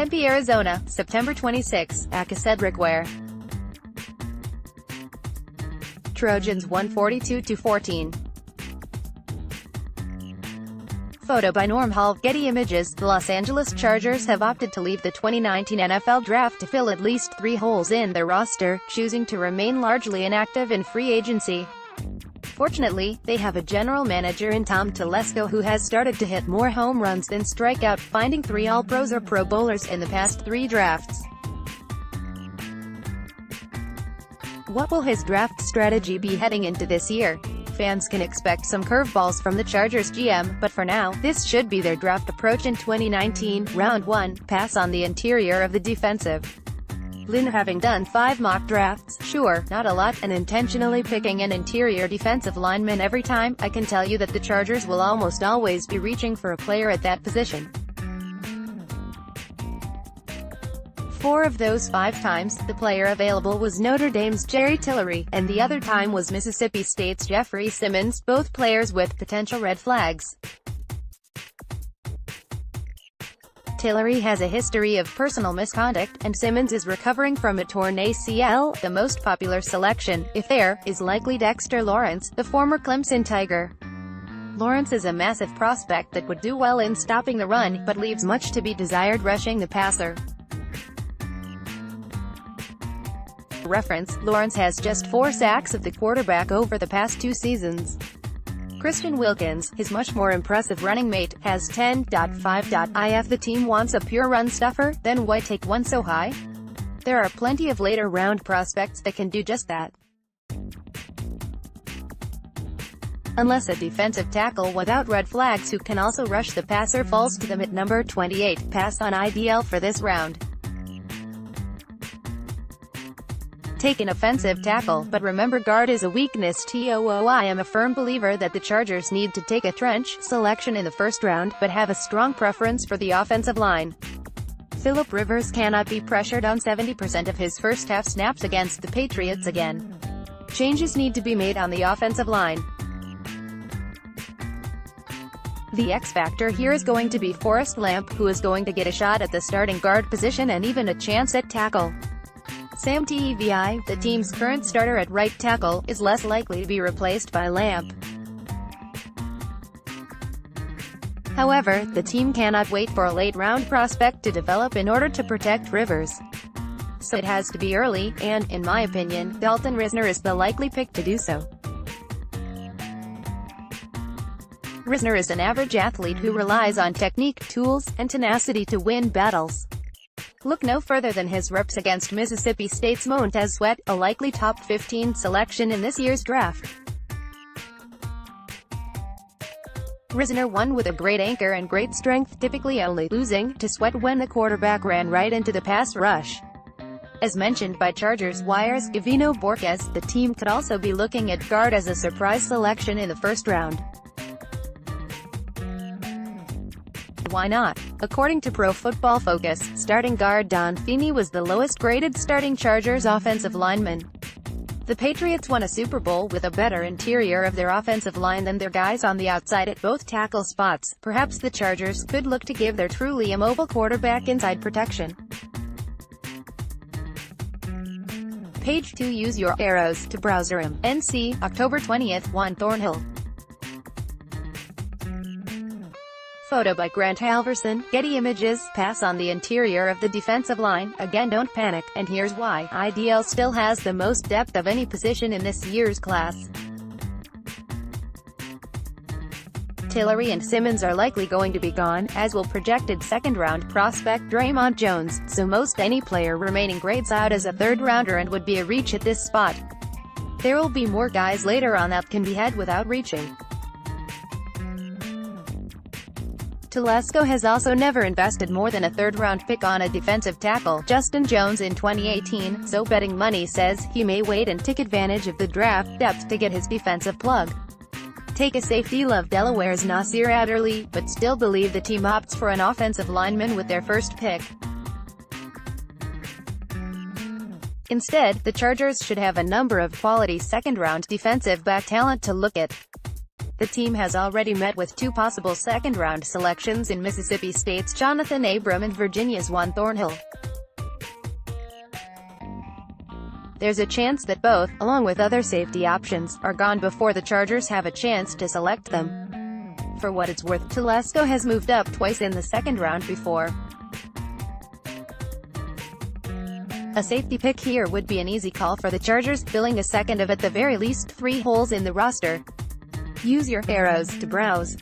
Tempe, Arizona, September 26, Aca'Cedric Ware. Trojans 142-14. Photo by Norm Hall. Getty Images. The Los Angeles Chargers have opted to leave the 2019 NFL Draft to fill at least 3 holes in their roster, choosing to remain largely inactive in free agency. Fortunately, they have a general manager in Tom Telesco who has started to hit more home runs than strikeout, finding 3 All-Pros or Pro Bowlers in the past 3 drafts. What will his draft strategy be heading into this year? Fans can expect some curveballs from the Chargers GM, but for now, this should be their draft approach in 2019. Round 1, pass on the interior of the defensive line. Having done 5 mock drafts, sure, not a lot, and intentionally picking an interior defensive lineman every time, I can tell you that the Chargers will almost always be reaching for a player at that position. 4 of those 5 times, the player available was Notre Dame's Jerry Tillery, and the other time was Mississippi State's Jeffrey Simmons, both players with potential red flags. Tillery has a history of personal misconduct, and Simmons is recovering from a torn ACL. The most popular selection, if there, is likely Dexter Lawrence, the former Clemson Tiger. Lawrence is a massive prospect that would do well in stopping the run, but leaves much to be desired rushing the passer. Reference: Lawrence has just 4 sacks of the quarterback over the past 2 seasons. Christian Wilkins, his much more impressive running mate, has 10.5. If the team wants a pure run stuffer, then why take one so high? There are plenty of later round prospects that can do just that. Unless a defensive tackle without red flags who can also rush the passer falls to them at number 28, pass on IDL for this round. Take an offensive tackle, but remember guard is a weakness. I am a firm believer that the Chargers need to take a trench selection in the first round, but have a strong preference for the offensive line. Phillip Rivers cannot be pressured on 70% of his first-half snaps against the Patriots again. Changes need to be made on the offensive line. The X-factor here is going to be Forrest Lamp, who is going to get a shot at the starting guard position and even a chance at tackle. Sam Tevi, the team's current starter at right tackle, is less likely to be replaced by Lamp. However, the team cannot wait for a late-round prospect to develop in order to protect Rivers. So it has to be early, and, in my opinion, Dalton Risner is the likely pick to do so. Risner is an average athlete who relies on technique, tools, and tenacity to win battles. Look no further than his reps against Mississippi State's Montez Sweat, a likely top 15 selection in this year's draft. Risner won with a great anchor and great strength, typically only losing to Sweat when the quarterback ran right into the pass rush. As mentioned by Chargers Wire's Gavino Borges, the team could also be looking at guard as a surprise selection in the first round. Why not? According to Pro Football Focus, starting guard Don Feeney was the lowest-graded starting Chargers offensive lineman. The Patriots won a Super Bowl with a better interior of their offensive line than their guys on the outside at both tackle spots. Perhaps the Chargers could look to give their truly immobile quarterback inside protection. Page 2. Use your arrows to browser him. NC, October 20th, Juan Thornhill. Photo by Grant Halverson. Getty Images. Pass on the interior of the defensive line. Again, don't panic, and here's why. IDL still has the most depth of any position in this year's class. Tillery and Simmons are likely going to be gone, as will projected second-round prospect Draymond Jones, so most any player remaining grades out as a third-rounder and would be a reach at this spot. There will be more guys later on that can be had without reaching. Telesco has also never invested more than a third-round pick on a defensive tackle, Justin Jones, in 2018, so betting money says he may wait and take advantage of the draft depth to get his defensive plug. Take a safety. Love Delaware's Nasir Adderley, but still believe the team opts for an offensive lineman with their first pick. Instead, the Chargers should have a number of quality second-round defensive back talent to look at. The team has already met with two possible second-round selections in Mississippi State's Jonathan Abram and Virginia's Juan Thornhill. There's a chance that both, along with other safety options, are gone before the Chargers have a chance to select them. For what it's worth, Telesco has moved up twice in the second round before. A safety pick here would be an easy call for the Chargers, filling a second of at the very least 3 holes in the roster. Use your arrows to browse.